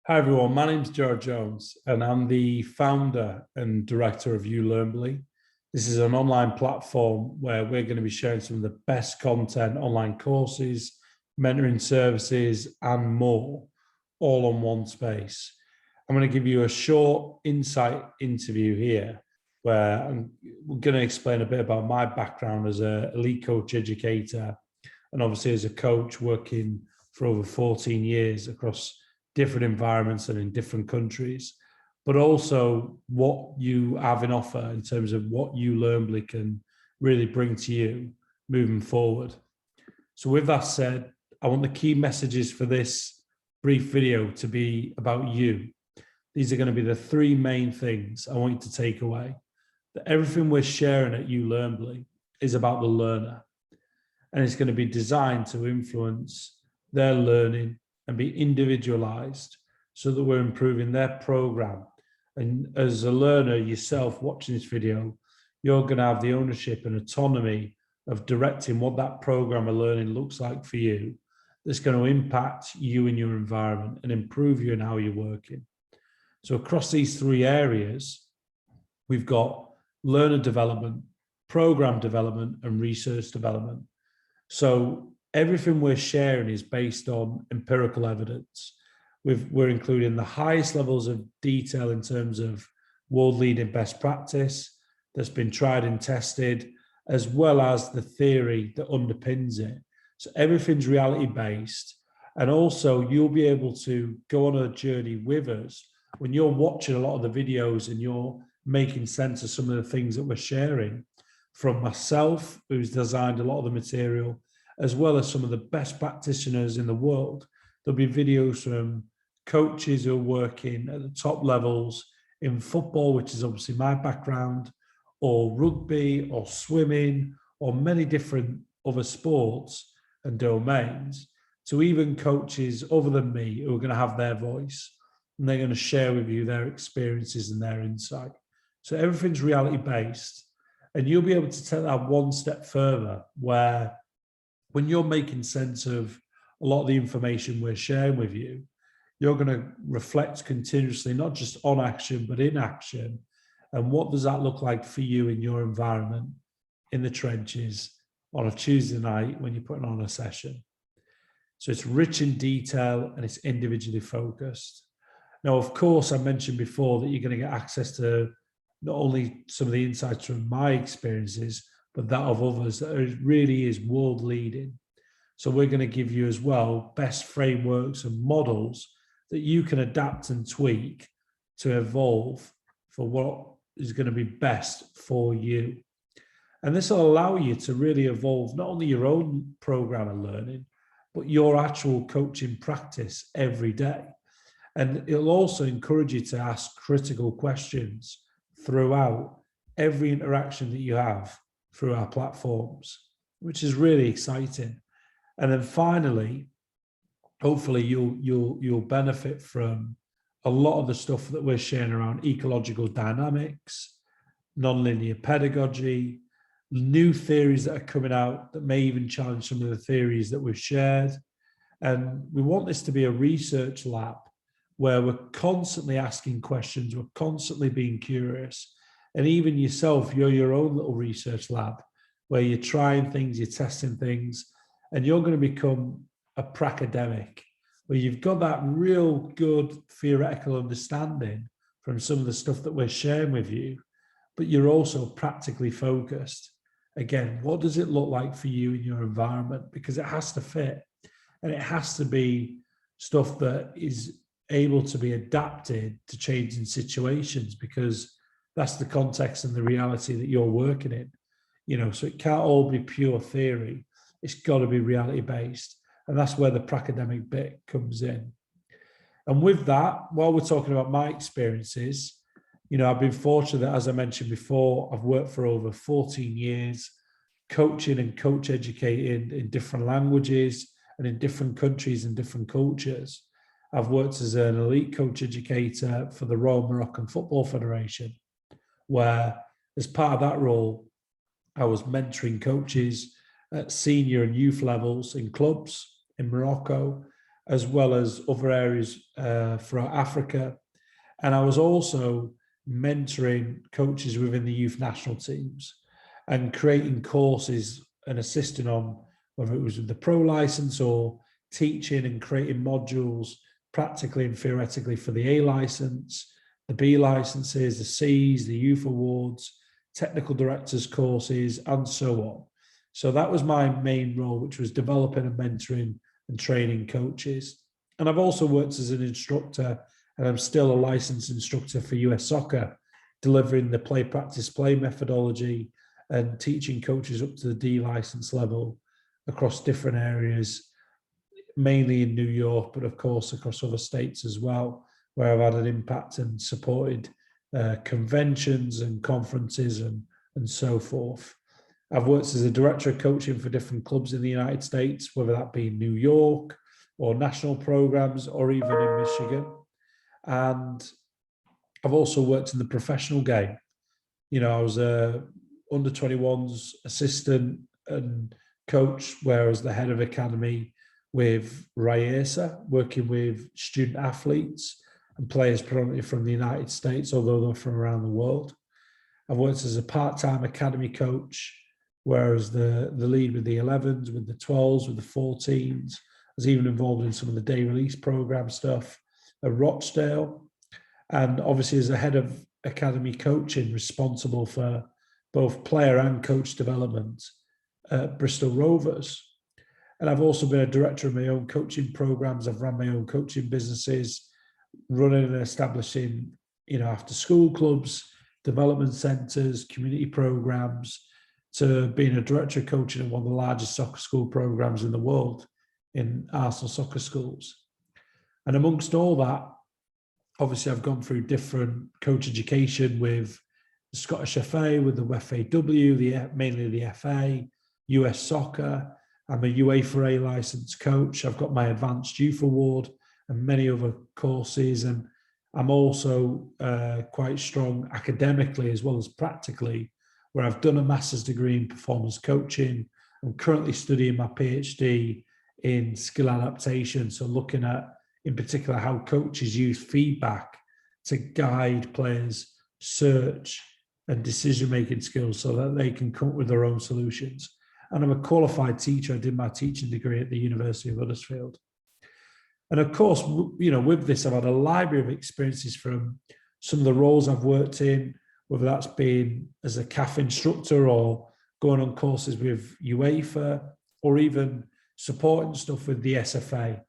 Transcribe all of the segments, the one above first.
Hi everyone, my name's Gérard Jones and I'm the founder and director of ULearnbly. This is an online platform where we're going to be sharing some of the best content, online courses, mentoring services and more, all on one space. I'm going to give you a short insight interview here where we're going to explain a bit about my background as an elite coach educator and obviously as a coach working for over 14 years across different environments and in different countries, but also what you have in offer in terms of what ULearnbly can really bring to you moving forward. So with that said, I want the key messages for this brief video to be about you. These are going to be the three main things I want you to take away. That everything we're sharing at ULearnbly is about the learner, and it's going to be designed to influence their learning and be individualized so that we're improving their program. And as a learner yourself watching this video, you're going to have the ownership and autonomy of directing what that program of learning looks like for you. That's going to impact you and your environment and improve you in how you're working. So across these three areas, we've got learner development, program development, and research development. So everything we're sharing is based on empirical evidence. We're including the highest levels of detail in terms of world-leading best practice that's been tried and tested, as well as the theory that underpins it. So everything's reality-based. And also, you'll be able to go on a journey with us when you're watching a lot of the videos and you're making sense of some of the things that we're sharing from myself, who's designed a lot of the material, as well as some of the best practitioners in the world. There'll be videos from coaches who are working at the top levels in football, which is obviously my background, or rugby, or swimming, or many different other sports and domains, to even coaches other than me who are going to have their voice, and they're going to share with you their experiences and their insight. So everything's reality-based, and you'll be able to take that one step further where when you're making sense of a lot of the information we're sharing with you, you're going to reflect continuously, not just on action, but in action. And what does that look like for you in your environment, in the trenches, on a Tuesday night when you're putting on a session? So it's rich in detail and it's individually focused. Now, of course, I mentioned before that you're going to get access to not only some of the insights from my experiences, but that of others that really is world leading. So we're going to give you as well best frameworks and models that you can adapt and tweak to evolve for what is going to be best for you. And this will allow you to really evolve not only your own program of learning, but your actual coaching practice every day. And it'll also encourage you to ask critical questions throughout every interaction that you have through our platforms, which is really exciting. And then finally, hopefully you'll benefit from a lot of the stuff that we're sharing around ecological dynamics, nonlinear pedagogy, new theories that are coming out that may even challenge some of the theories that we've shared. And we want this to be a research lab where we're constantly asking questions, we're constantly being curious. And even yourself, you're your own little research lab where you're trying things, you're testing things, and you're going to become a pracademic, where you've got that real good theoretical understanding from some of the stuff that we're sharing with you, but you're also practically focused. Again, what does it look like for you in your environment? Because it has to fit, and it has to be stuff that is able to be adapted to changing situations, because that's the context and the reality that you're working in. So it can't all be pure theory. It's got to be reality-based. And that's where the pracademic bit comes in. And with that, while we're talking about my experiences, I've been fortunate that, as I mentioned before, I've worked for over 14 years, coaching and coach educating in different languages and in different countries and different cultures. I've worked as an elite coach educator for the Royal Moroccan Football Federation, where as part of that role, I was mentoring coaches at senior and youth levels in clubs in Morocco. as well as other areas throughout Africa. And I was also mentoring coaches within the youth national teams and creating courses and assisting on whether it was with the pro license or teaching and creating modules practically and theoretically for the A license, the B licenses, the Cs, the youth awards, technical directors courses, and so on. So that was my main role, which was developing and mentoring and training coaches. And I've also worked as an instructor, and I'm still a licensed instructor for US Soccer, delivering the play, practice, play methodology and teaching coaches up to the D license level across different areas, mainly in New York, but of course across other states as well, where I've had an impact and supported conventions and conferences and so forth. I've worked as a director of coaching for different clubs in the United States, whether that be in New York or national programs or even in Michigan. And I've also worked in the professional game. You know, I was a under 21s assistant and coach, where I was the head of academy with Raesa, working with student athletes and players predominantly from the United States, although they're from around the world. I've worked as a part-time academy coach, where I was the lead with the 11s, with the 12s, with the 14s. I was even involved in some of the day release program stuff at Rochdale. And obviously as a head of academy coaching, responsible for both player and coach development at Bristol Rovers. And I've also been a director of my own coaching programs. I've run my own coaching businesses, running and establishing, you know, after school clubs, development centers, community programs, to being a director of coaching in one of the largest soccer school programs in the world in Arsenal Soccer Schools. And amongst all that, obviously I've gone through different coach education with the Scottish FA, with the FAW, mainly the FA, US Soccer. I'm a UEFA A licensed coach. I've got my Advanced Youth Award and many other courses. And I'm also quite strong academically as well as practically, where I've done a master's degree in performance coaching. I'm currently studying my PhD in skill adaptation. So looking at, in particular, how coaches use feedback to guide players' search and decision-making skills so that they can come up with their own solutions. And I'm a qualified teacher. I did my teaching degree at the University of Huddersfield. And of course, you know, with this, I've had a library of experiences from some of the roles I've worked in, whether that's been as a CAF instructor or going on courses with UEFA, or even supporting stuff with the SFA.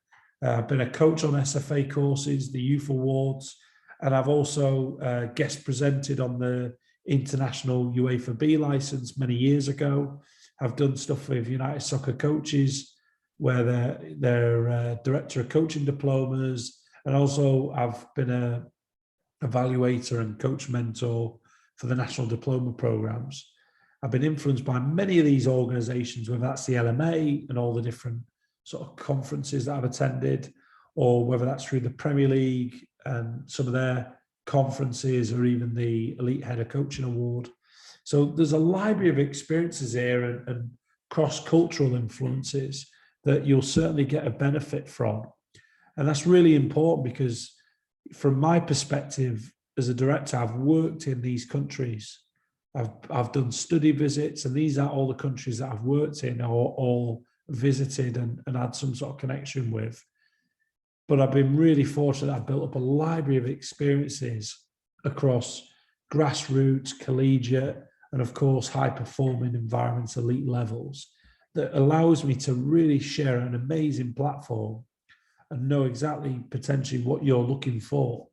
I've been a coach on SFA courses, the Youth Awards, and I've also guest presented on the International UEFA B license many years ago. I've done stuff with United Soccer Coaches, where they're director of coaching diplomas, and also I've been a evaluator and coach mentor for the national diploma programs. I've been influenced by many of these organizations, whether that's the LMA and all the different sort of conferences that I've attended, or whether that's through the Premier League and some of their conferences, or even the Elite Head of Coaching Award. So there's a library of experiences here and cross-cultural influences that you'll certainly get a benefit from. And that's really important because from my perspective as a director, I've worked in these countries. I've done study visits, and these are all the countries that I've worked in or all visited and had some sort of connection with. But I've been really fortunate that I've built up a library of experiences across grassroots, collegiate, and of course, high-performing environments, elite levels, that allows me to really share an amazing platform and know exactly potentially what you're looking for.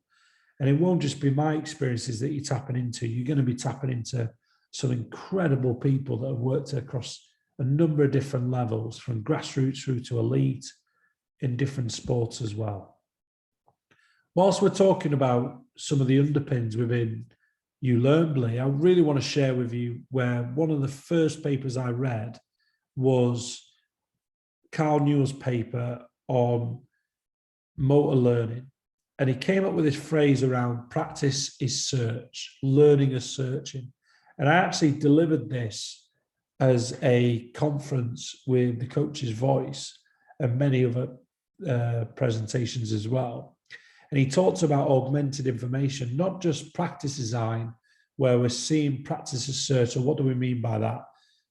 And it won't just be my experiences that you're tapping into. You're going to be tapping into some incredible people that have worked across a number of different levels, from grassroots through to elite in different sports as well. Whilst we're talking about some of the underpins within ULearnbly, I really want to share with you where one of the first papers I read was Carl Newell's paper on motor learning. And he came up with this phrase around practice is search, learning is searching. And I actually delivered this as a conference with the Coach's Voice and many other presentations as well. And he talks about augmented information, not just practice design, where we're seeing practice as search. Or what do we mean by that?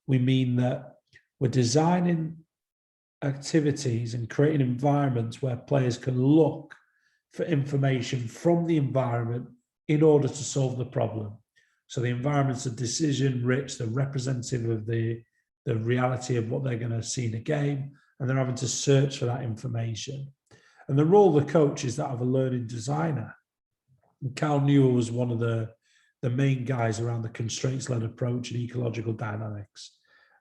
We mean that we're designing activities and creating environments where players can look for information from the environment in order to solve the problem. So the environments are decision rich, they're representative of the reality of what they're going to see in a game, and they're having to search for that information. And the role of the coach is that of a learning designer. And Carl Newell was one of the main guys around the constraints-led approach and ecological dynamics,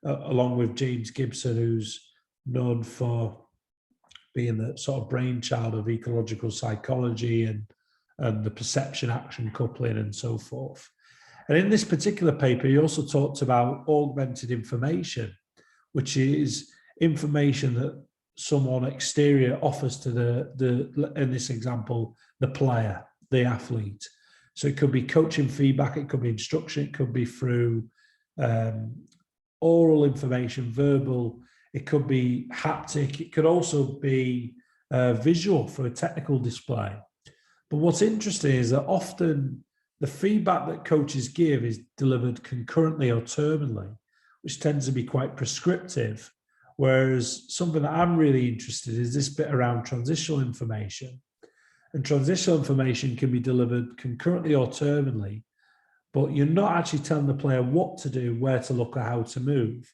along with James Gibson, who's known for being the sort of brainchild of ecological psychology and the perception-action coupling and so forth. And in this particular paper, he also talked about augmented information, which is information that someone exterior offers to in this example, the player, the athlete. So it could be coaching feedback, it could be instruction, it could be through oral information, verbal, it could be haptic, it could also be visual for a technical display. But what's interesting is that often the feedback that coaches give is delivered concurrently or terminally, which tends to be quite prescriptive. Whereas something that I'm really interested in is this bit around transitional information. And transitional information can be delivered concurrently or terminally, but you're not actually telling the player what to do, where to look, or how to move,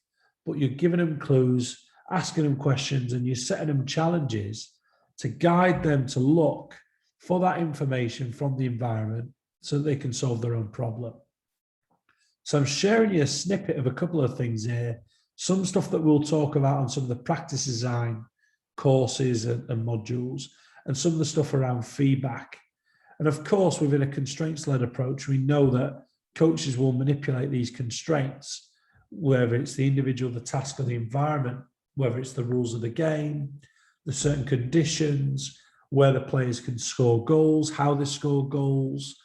but you're giving them clues, asking them questions, and you're setting them challenges to guide them to look for that information from the environment so that they can solve their own problem. So I'm sharing you a snippet of a couple of things here, some stuff that we'll talk about on some of the practice design courses and modules, and some of the stuff around feedback. And of course, within a constraints-led approach, we know that coaches will manipulate these constraints, whether it's the individual, the task, or the environment, whether it's the rules of the game, the certain conditions, where the players can score goals, how they score goals,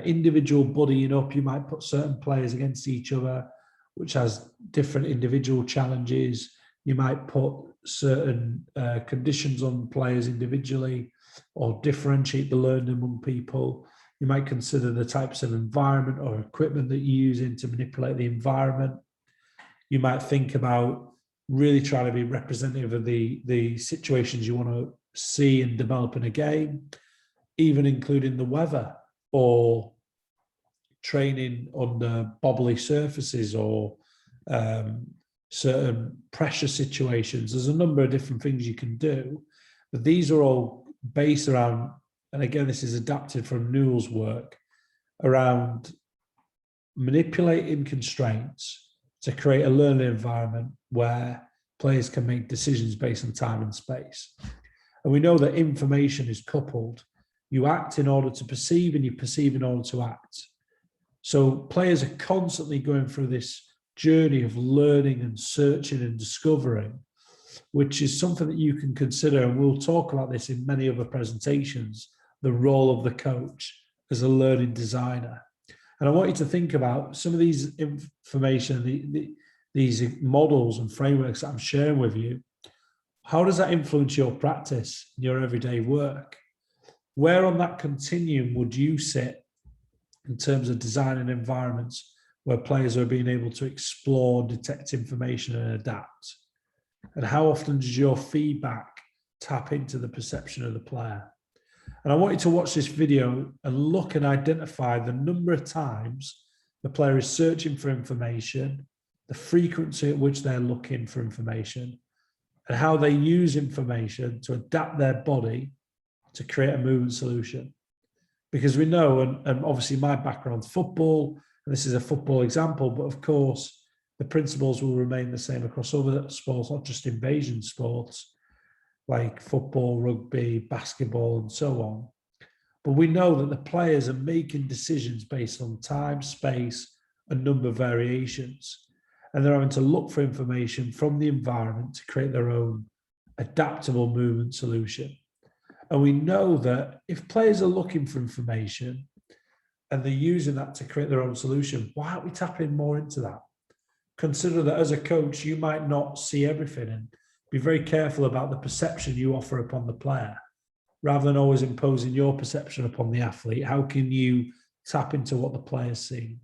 individual buddying up. You might put certain players against each other, which has different individual challenges. You might put certain conditions on players individually or differentiate the learning among people. You might consider the types of environment or equipment that you're using to manipulate the environment. You might think about really trying to be representative of the situations you want to see and develop in a game, even including the weather or training under bobbly surfaces or certain pressure situations. There's a number of different things you can do, but these are all based around, and again, this is adapted from Newell's work, around manipulating constraints to create a learning environment where players can make decisions based on time and space. And we know that information is coupled. You act in order to perceive and you perceive in order to act. So players are constantly going through this journey of learning and searching and discovering, which is something that you can consider, and we'll talk about this in many other presentations, the role of the coach as a learning designer. And I want you to think about some of these information, these models and frameworks that I'm sharing with you. How does that influence your practice, your everyday work? Where on that continuum would you sit in terms of designing environments where players are being able to explore, detect information and adapt? And how often does your feedback tap into the perception of the player? And I want you to watch this video and look and identify the number of times the player is searching for information, the frequency at which they're looking for information, and how they use information to adapt their body to create a movement solution. Because we know, and obviously my background's football, and this is a football example, but of course, the principles will remain the same across other sports, not just invasion sports, like football, rugby, basketball, and so on. But we know that the players are making decisions based on time, space, and number variations. And they're having to look for information from the environment to create their own adaptable movement solution. And we know that if players are looking for information and they're using that to create their own solution, why aren't we tapping more into that? Consider that as a coach, you might not see everything and be very careful about the perception you offer upon the player. Rather than always imposing your perception upon the athlete, how can you tap into what the player's seeing?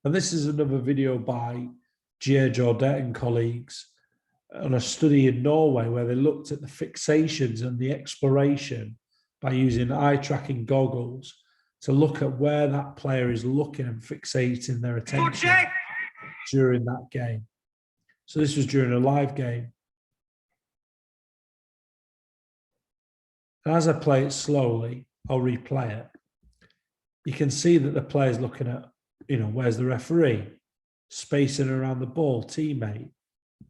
And this is another video by Gérard Jones and colleagues on a study in Norway where they looked at the fixations and the exploration by using eye-tracking goggles to look at where that player is looking and fixating their attention during that game. So this was during a live game. And as I play it slowly, I'll replay it. You can see that the player's looking at, where's the referee? Spacing around the ball, teammate.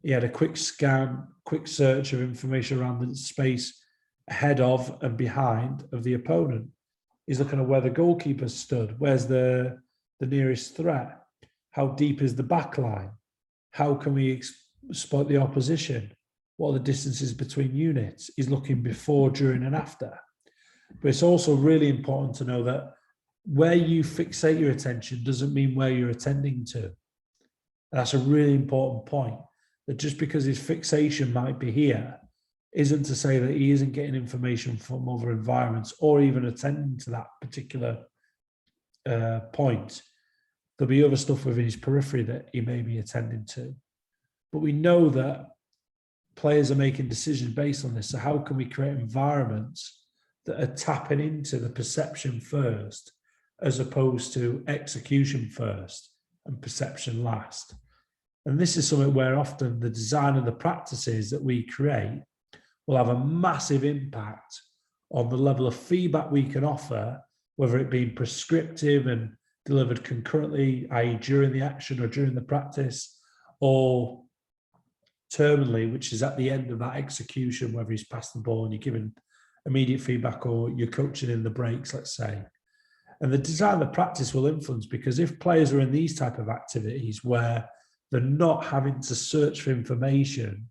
He had a quick scan, quick search of information around the space ahead of and behind of the opponent. He's looking at where the goalkeeper stood. Where's the nearest threat? How deep is the back line? How can we exploit the opposition? What are the distances between units? He's looking before, during, and after. But it's also really important to know that where you fixate your attention doesn't mean where you're attending to. And that's a really important point, that just because his fixation might be here isn't to say that he isn't getting information from other environments or even attending to that particular point. There'll be other stuff within his periphery that he may be attending to. But we know that players are making decisions based on this. So how can we create environments that are tapping into the perception first, as opposed to execution first and perception last? And this is something where often the design of the practices that we create will have a massive impact on the level of feedback we can offer, whether it be prescriptive and delivered concurrently, i.e. during the action or during the practice, or terminally, which is at the end of that execution, whether he's passed the ball and you're giving immediate feedback or you're coaching in the breaks, let's say. And the design of the practice will influence, because if players are in these type of activities where they're not having to search for information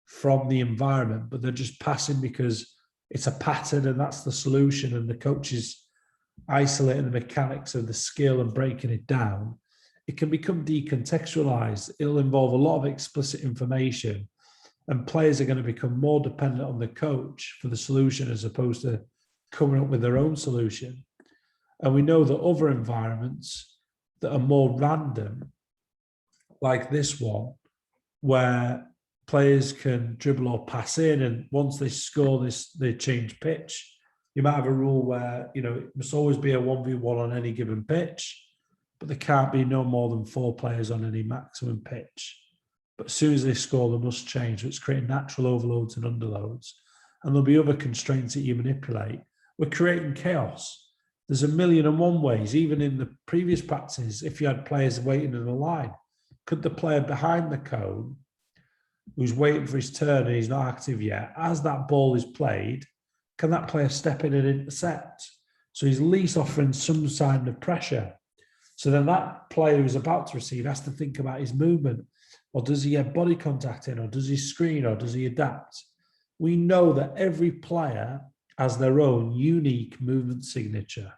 from the environment, but they're just passing because it's a pattern and that's the solution, and the coach is isolating the mechanics of the skill and breaking it down, it can become decontextualized. It'll involve a lot of explicit information, and players are going to become more dependent on the coach for the solution as opposed to coming up with their own solution. And we know that other environments that are more random, like this one, where players can dribble or pass in, and once they score this, they change pitch. You might have a rule where, it must always be a 1v1 on any given pitch, but there can't be no more than 4 players on any maximum pitch. But as soon as they score, they must change. So it's creating natural overloads and underloads. And there'll be other constraints that you manipulate. We're creating chaos. There's 1,000,001 ways, even in the previous practice, if you had players waiting in a line, could the player behind the cone, who's waiting for his turn and he's not active yet, as that ball is played, can that player step in and intercept? So he's at least offering some sign of pressure. So then that player who's about to receive has to think about his movement. Or does he have body contact in? Or does he screen? Or does he adapt? We know that every player has their own unique movement signature.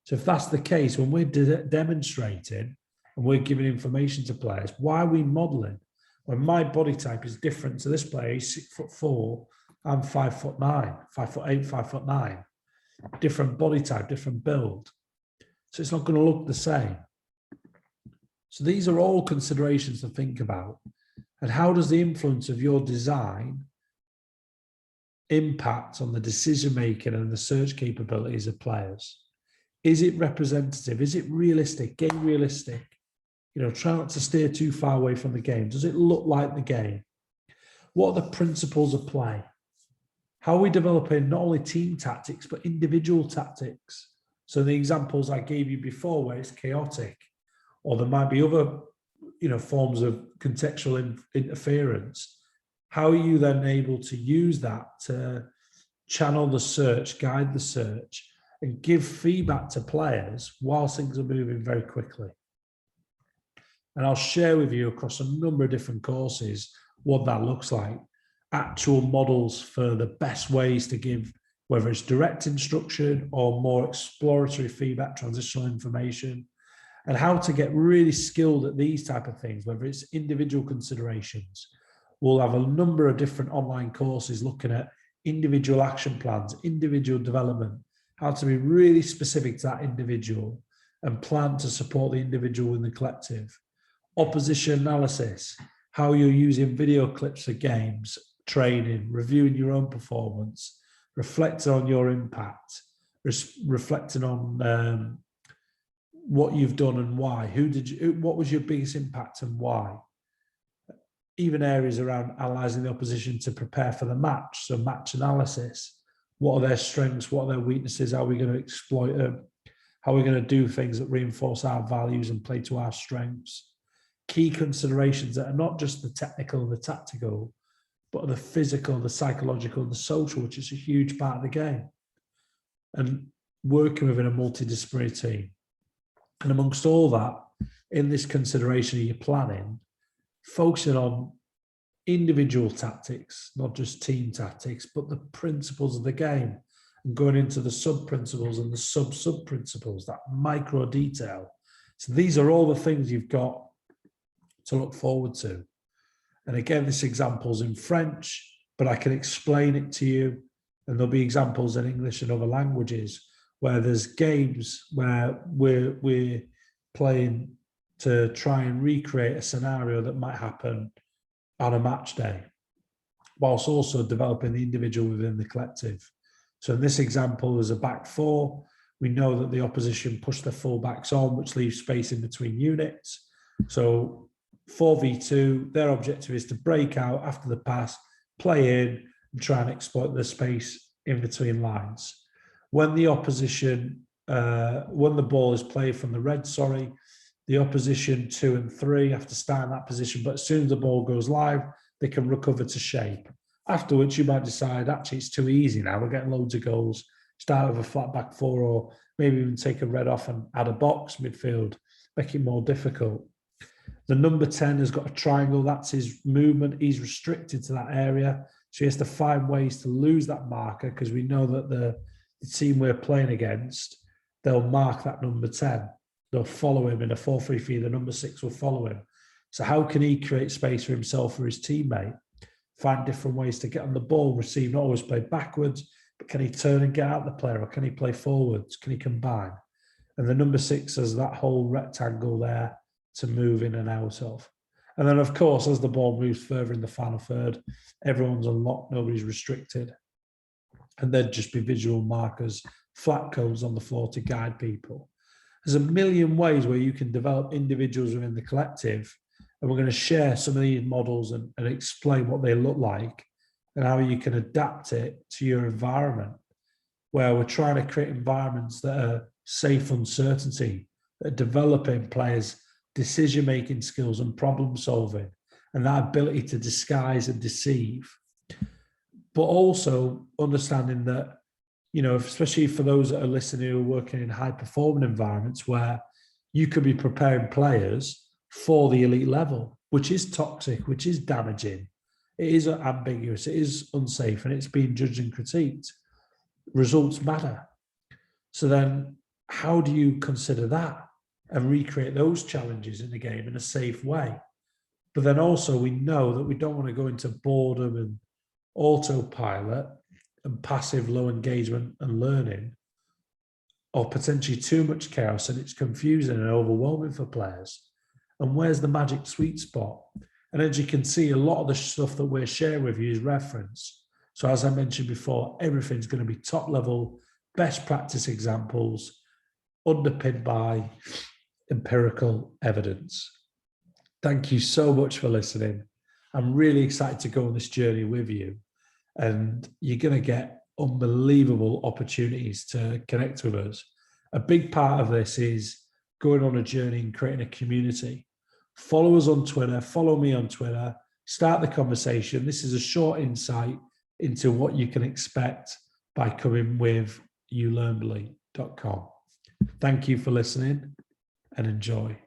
So if that's the case, when we're demonstrating and we're giving information to players, why are we modeling? When my body type is different to this player, he's 6'4", I'm 5'9", 5'8", 5'9". Different body type, different build. So it's not going to look the same. So these are all considerations to think about. And how does the influence of your design impact on the decision-making and the search capabilities of players? Is it representative? Is it realistic? Game realistic? Try not to steer too far away from the game. Does it look like the game? What are the principles of play? How are we developing not only team tactics, but individual tactics? So the examples I gave you before where it's chaotic, or there might be other, forms of contextual interference. How are you then able to use that to channel the search, guide the search, and give feedback to players whilst things are moving very quickly? And I'll share with you across a number of different courses what that looks like. Actual models for the best ways to give, whether it's direct instruction or more exploratory feedback, transitional information, and how to get really skilled at these type of things, whether it's individual considerations we'll have a number of different online courses looking at individual action plans, individual development, how to be really specific to that individual and plan to support the individual in the collective. Opposition analysis, how you're using video clips of games, training, reviewing your own performance, reflecting on your impact, reflecting on what you've done and why. What was your biggest impact and why? Even areas around analysing the opposition to prepare for the match, so match analysis. What are their strengths? What are their weaknesses? How are we going to exploit them? How are we going to do things that reinforce our values and play to our strengths? Key considerations that are not just the technical and the tactical, but the physical, the psychological, and the social, which is a huge part of the game. And working within a multidisciplinary team. And amongst all that, in this consideration of your planning, focusing on individual tactics, not just team tactics, but the principles of the game, and going into the sub-principles and the sub-principles, that micro detail. So these are all the things you've got to look forward to. And again, this example's in French, but I can explain it to you. And there'll be examples in English and other languages where there's games where we're playing to try and recreate a scenario that might happen on a match day, whilst also developing the individual within the collective. So in this example, there's a back four. We know that the opposition push their full-backs on, which leaves space in between units. So 4v2, their objective is to break out after the pass, play in, and try and exploit the space in between lines. When the opposition, when the ball is played from the red, the opposition 2 and 3 have to start in that position, but as soon as the ball goes live, they can recover to shape. After which you might decide, actually, it's too easy now, we're getting loads of goals, start with a flat back four, or maybe even take a red off and add a box midfield, make it more difficult. The number 10 has got a triangle, that's his movement, he's restricted to that area, so he has to find ways to lose that marker, because we know that the team we're playing against, they'll mark that number 10. They'll follow him in a 4-3-3, the number 6 will follow him. So how can he create space for himself or his teammate? Find different ways to get on the ball, receive, not always play backwards, but can he turn and get out the player, or can he play forwards? Can he combine? And the number 6 has that whole rectangle there to move in and out of. And then, of course, as the ball moves further in the final third, everyone's unlocked, nobody's restricted. And there'd just be visual markers, flat codes on the floor to guide people. There's a million ways where you can develop individuals within the collective, and we're going to share some of these models and explain what they look like and how you can adapt it to your environment, where we're trying to create environments that are safe uncertainty, that are developing players' decision-making skills and problem-solving, and that ability to disguise and deceive. But also understanding that, you know, especially for those that are listening who are working in high-performing environments where you could be preparing players for the elite level, which is toxic, which is damaging, it is ambiguous, it is unsafe, and it's being judged and critiqued. Results matter. So then how do you consider that and recreate those challenges in the game in a safe way? But then also we know that we don't want to go into boredom and autopilot and passive low engagement and learning, or potentially too much chaos, and it's confusing and overwhelming for players. And where's the magic sweet spot? And as you can see, a lot of the stuff that we're sharing with you is reference. So as I mentioned before, everything's going to be top level, best practice examples, underpinned by empirical evidence. Thank you so much for listening. I'm really excited to go on this journey with you, and you're going to get unbelievable opportunities to connect with us. A big part of this is going on a journey and creating a community. Follow us on Twitter, follow me on Twitter, start the conversation. This is a short insight into what you can expect by coming with ULearnbly.com. Thank you for listening and enjoy.